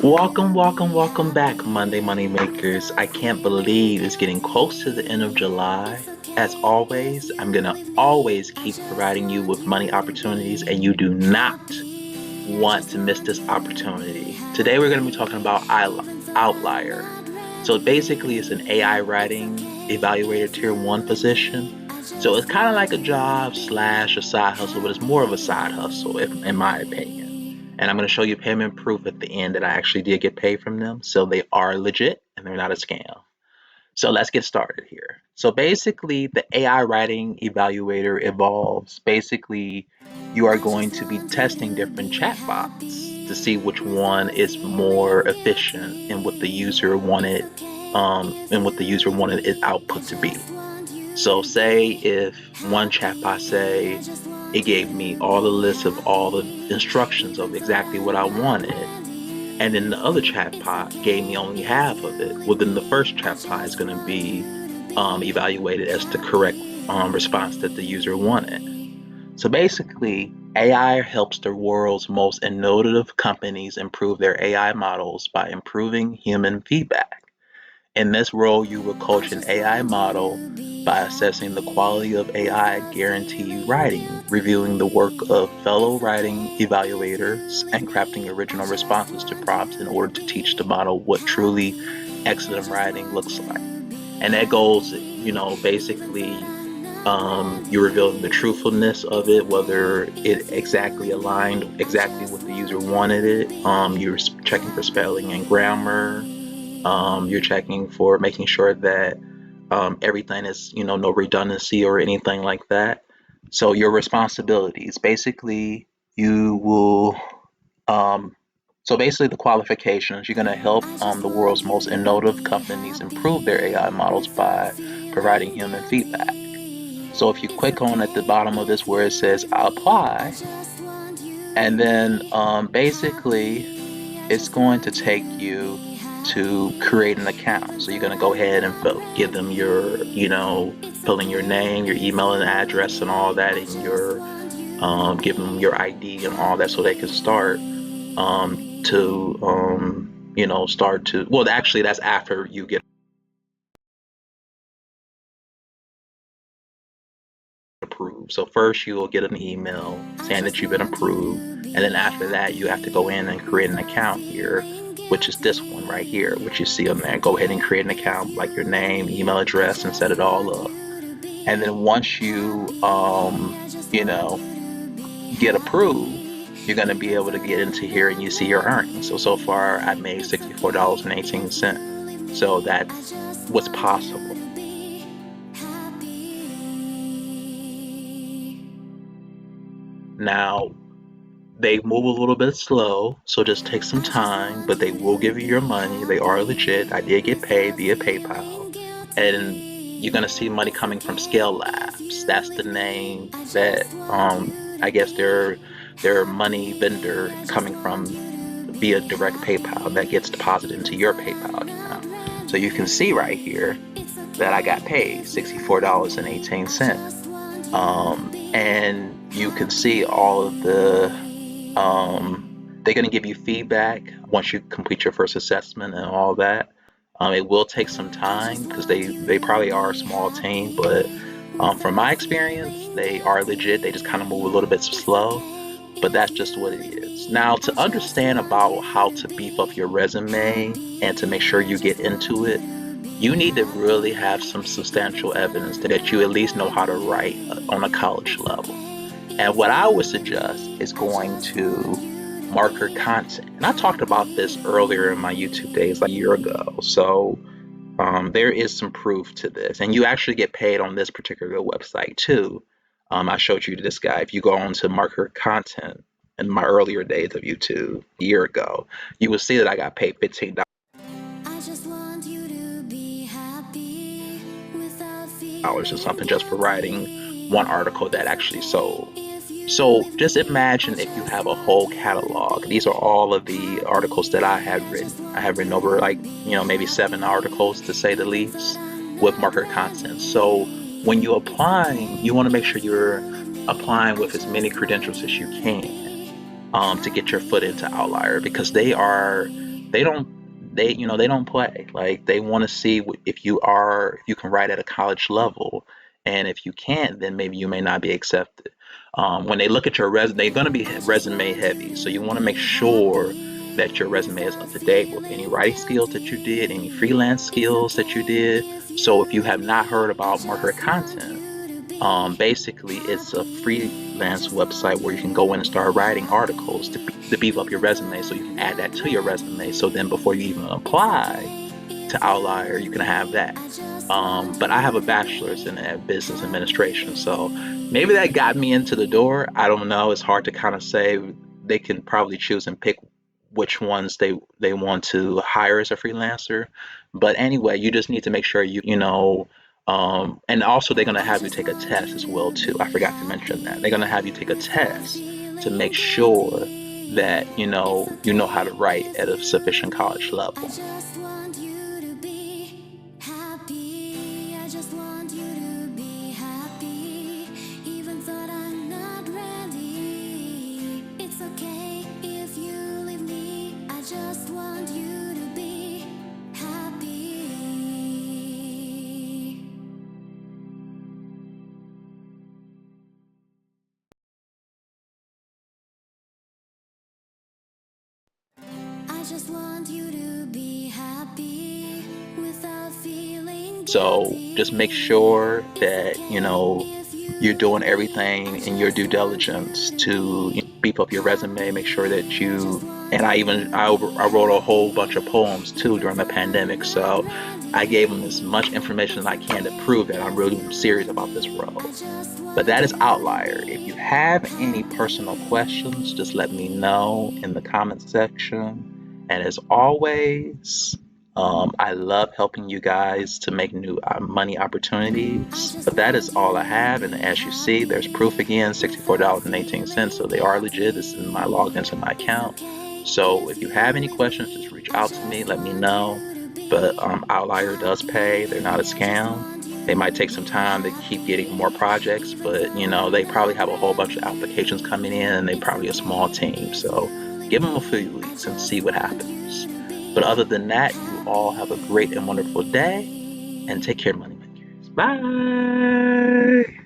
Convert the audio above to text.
Welcome back, Monday Money Makers. I can't believe it's getting close to the end of July. As always, I'm gonna always keep providing you with money opportunities, and you do not want to miss this opportunity. Today, we're gonna be talking about Outlier. So basically, it's an AI writing evaluator tier one position. So it's kind of like a job slash a side hustle, but it's more of a side hustle, in my opinion. And I'm going to show you payment proof at the end that I actually did get paid from them. So they are legit and they're not a scam. So let's get started here. So basically, the AI writing evaluator evolves. Basically, you are going to be testing different chatbots to see which one is more efficient and what the user wanted its output to be. So say if one chatbot say it gave me all the lists of all the instructions of exactly what I wanted, and then the other chatbot gave me only half of it. Well, then the first chatbot is going to be evaluated as the correct response that the user wanted. So basically, AI helps the world's most innovative companies improve their AI models by improving human feedback. In this role, you will coach an AI model by assessing the quality of AI guarantee writing, reviewing the work of fellow writing evaluators, and crafting original responses to prompts in order to teach the model what truly excellent writing looks like. And that goes, basically, you're revealing the truthfulness of it, whether it exactly aligned exactly what the user wanted it. You're checking for spelling and grammar. You're checking for making sure that everything is, no redundancy or anything like that. So your responsibilities, basically, you will, um, so basically the qualifications, you're going to help the world's most innovative companies improve their AI models by providing human feedback. So if you click on at the bottom of this where it says apply, and then basically it's going to take you to create an account. So you're going to go ahead and give them your, fill in your name, your email and address and all that, and your give them your ID and all that so they can start well, actually that's after you get approved. So first you will get an email saying that you've been approved, and then after that you have to go in and create an account here, which is this one right here, which you see on there. Go ahead and create an account, like your name, email address, and set it all up. And then once you know, get approved, you're going to be able to get into here and you see your earnings. So far I made $64.18. So that's what's possible. Now, they move a little bit slow, so just take some time, but they will give you your money. They are legit. I did get paid via PayPal. And you're gonna see money coming from Scale Labs. That's the name that I guess their money vendor coming from via direct PayPal that gets deposited into your PayPal account. So you can see right here that I got paid $64.18. And you can see all of they're going to give you feedback once you complete your first assessment and all that. It will take some time because they probably are a small team, but from my experience, they are legit. They just kind of move a little bit slow, but that's just what it is. Now, to understand about how to beef up your resume and to make sure you get into it, you need to really have some substantial evidence that you at least know how to write on a college level. And what I would suggest is going to marker content. And I talked about this earlier in my YouTube days, like a year ago. So there is some proof to this. And you actually get paid on this particular website too. I showed you this guy. If you go on to marker content in my earlier days of YouTube a year ago, you will see that I got paid $15 or something just for writing one article that actually sold. So just imagine if you have a whole catalog. These are all of the articles that I have written. I have written over maybe 7 articles to say the least with marker content. So when you're applying, you want to make sure you're applying with as many credentials as you can. to get your foot into Outlier, because they don't they don't play. Like, they want to see if you can write at a college level, and if you can't, then maybe you may not be accepted. When they look at your resume, they're going to be resume heavy, so you want to make sure that your resume is up to date with any writing skills that you did, any freelance skills that you did. So if you have not heard about Marketer Content, basically, it's a freelance website where you can go in and start writing articles to beef up your resume, so you can add that to your resume. So then before you even apply to Outlier, you can have that. But I have a bachelor's in business administration, so maybe that got me into the door. I don't know. It's hard to kind of say. They can probably choose and pick which ones they want to hire as a freelancer. But anyway, you just need to make sure and also they're going to have you take a test as well too. I forgot to mention that. They're going to have you take a test to make sure that you know how to write at a sufficient college level. So just make sure that you're doing everything in your due diligence to beef up your resume. Make sure that I wrote a whole bunch of poems too during the pandemic. So I gave them as much information as I can to prove that I'm really serious about this role. But that is Outlier. If you have any personal questions, just let me know in the comment section. And as always, I love helping you guys to make new money opportunities. But that is all I have. And as you see, there's proof again, $64.18. So they are legit. This is logged into my account. So if you have any questions, just reach out to me. Let me know. But Outlier does pay. They're not a scam. They might take some time to keep getting more projects, but they probably have a whole bunch of applications coming in, and they're probably a small team. So give them a few weeks and see what happens. But other than that, you all have a great and wonderful day, and take care, money makers. Bye.